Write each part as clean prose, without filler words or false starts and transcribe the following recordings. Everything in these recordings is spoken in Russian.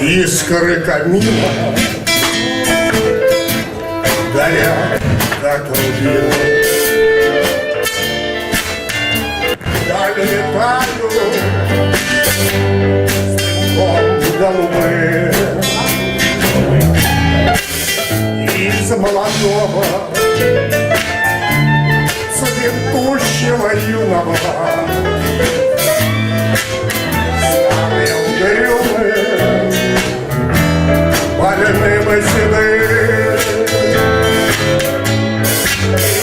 Искры камина горят, как рубины. Долетаю с дымком голубым из молодого цветущего юного старым угрюмым больным и седым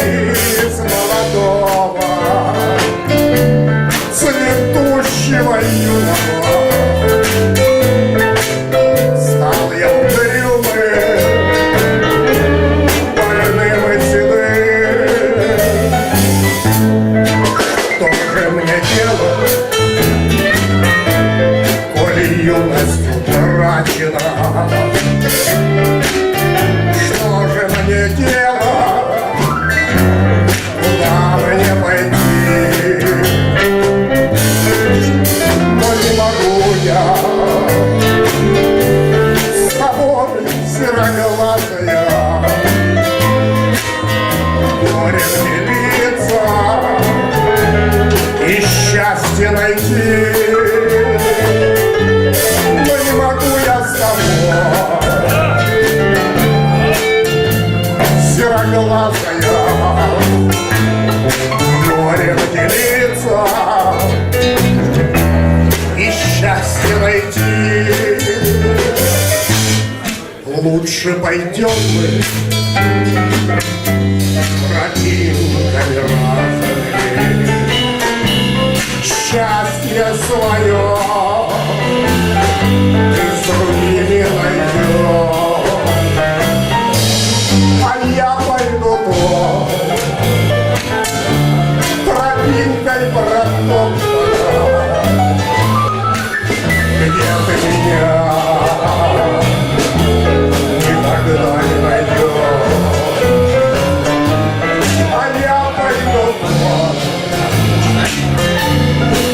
из молодого цветущего юного стал я угрюмым, больным и седым. Что же мне делать, коли юность утрачена? Что же мне делать, куда мне пойти? Но не могу я с тобой, сероглазая, горем делиться и счастье найти. Но не могу я с тобой, сероглазая, горем делиться и счастье найти. Лучше пойдем мы тропинками разными, счастье свое ты с другими найдешь, а я пойду тропинкой протоптана, где ты меня никогда не найдешь, а я пойду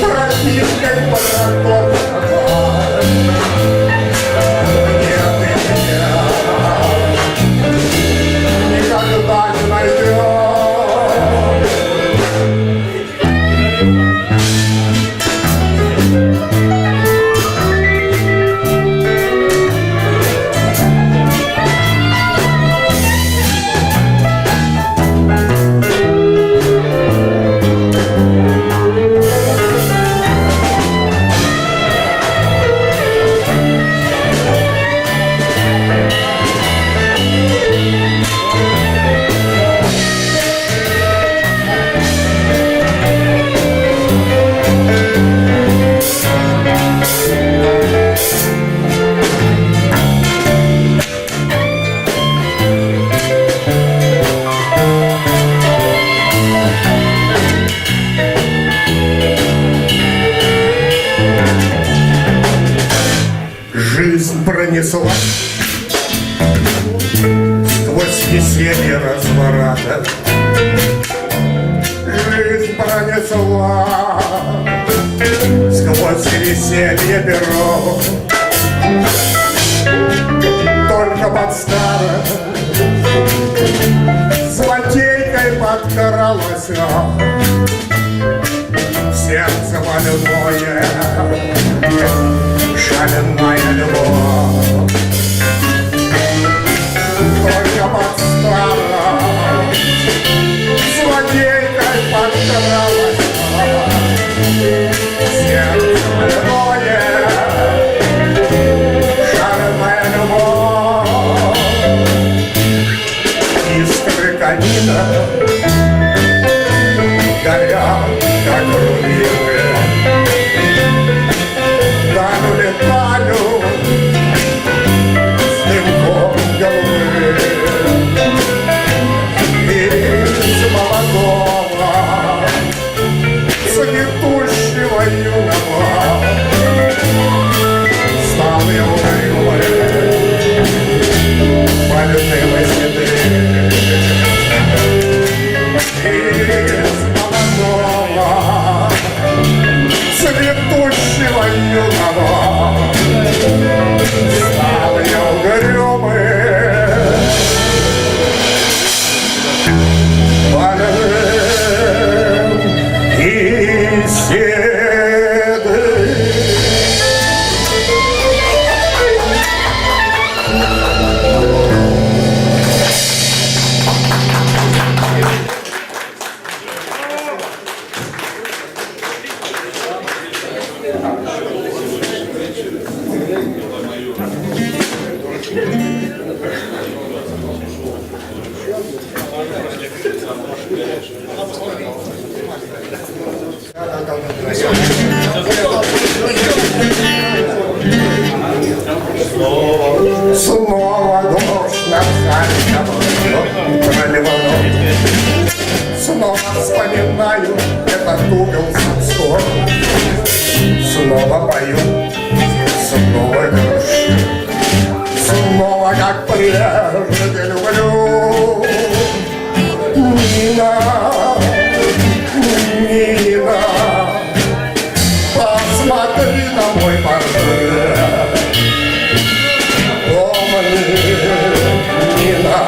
тропинкой протоптана, где ты меня никогда не найдешь. Жизнь пронеслась сквозь веселье разврата. Жизнь пронеслась сквозь веселье перо. Только под старость злодейкой подкралась в сердце больное шаленая любовь. Только под старость злодейкой подкралась в сердце больное снова пою, снова грущу, снова, как прежде, люблю. Нина, Нина, посмотри на мой портрет. Помни, Нина,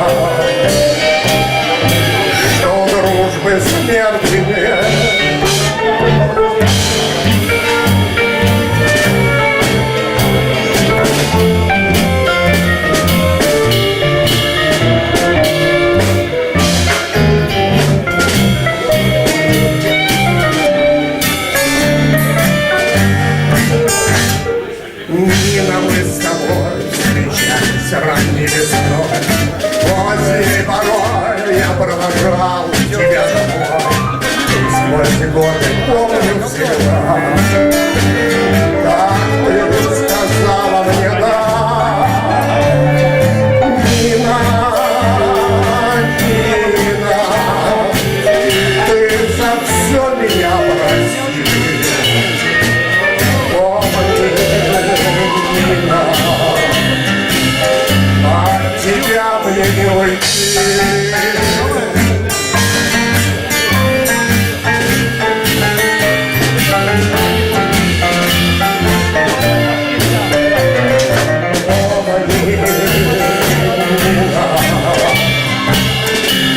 что дружбы смерти нет. Нина, мы с тобой встречались ранней весной. Поздней порой я провожал тебя домой. И сквозь годы помню всегда, как ты сказала мне да. Нина, Нина, ты за все меня прости. От тебя мне не уйти.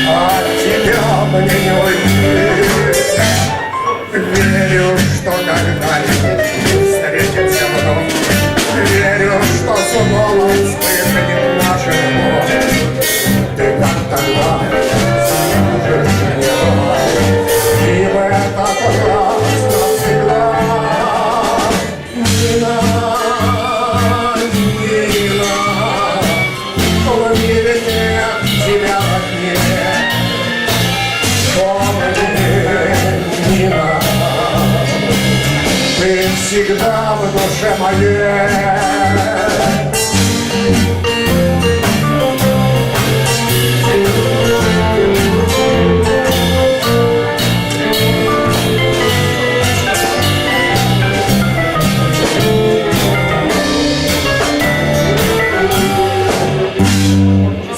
От тебя мне не уйти. Верю, что когда-нибудь встретимся вновь. Верю, что снова вспыхнет наша любовь. Ты как тогда скажешь мне, и в этот раз навсегда. Нина, Нина, в мире нет тебя нет. Помни, Нина, ты всегда в душе моей.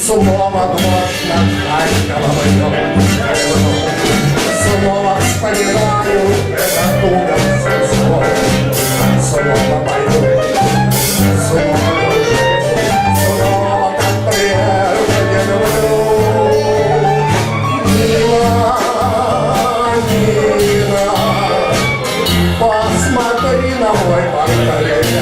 Снова дрожь над Харьковом идет. Снова вспоминаю этот угол свой. Снова пою, снова грущу, снова как прежде люблю. Нина, Нина, посмотри на мой портрет.